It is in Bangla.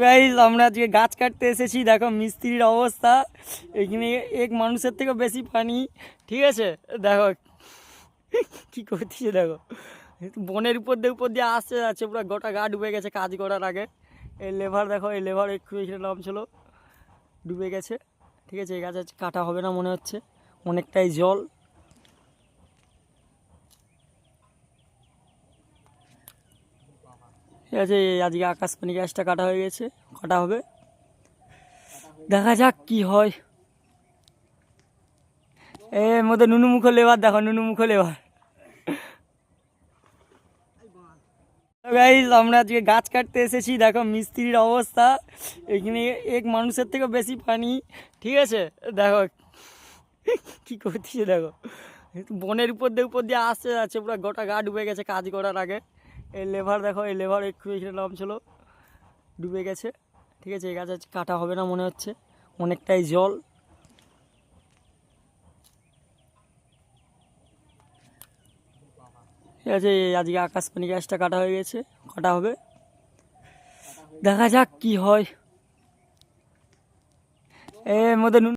গাইস আমরা আজকে গাছ কাটতে এসেছি, দেখো মিস্ত্রির অবস্থা। এখানে এক মানুষের থেকে বেশি পানি, ঠিক আছে। দেখো কি করতেছে, দেখো বনের উপর দিয়ে আসতে যাচ্ছে, পুরো গোটা গা ডুবে গেছে কাজ করার আগে। এই লেভার দেখো, এই লেভার একটু এখানে নামছিল, ডুবে গেছে। ঠিক আছে, এই গাছ আজকে কাটা হবে না মনে হচ্ছে, অনেকটাই জল। ঠিক আছে, আজকে আকাশপানি গাছটা কাটা হয়ে গেছে, কাটা হবে, দেখা যাক কি হয়। এর মধ্যে নুনু মুখো লেবার দেখো, নুনু মুখো লেবার। গাইস আমরা আজকে গাছ কাটতে এসেছি, দেখো মিস্ত্রির অবস্থা। এখানে এক মানুষের থেকে বেশি পানি, ঠিক আছে। দেখো কি করতেছে, দেখো বনের উপর দিয়ে আসতে যাচ্ছে, পুরো গোটা গা ডুবে গেছে কাজ করার আগে। এই লেভার দেখো, এই লেভার একটু এখানে নামছিল, ডুবে গেছে। ঠিক আছে, এই গাছ আজকে কাটা হবে না মনে হচ্ছে, অনেকটাই জল। ঠিক আছে, আজকে আকাশপানি গাছটা কাটা হয়ে গেছে, কাটা হবে, দেখা যাক কি হয়। এর মধ্যে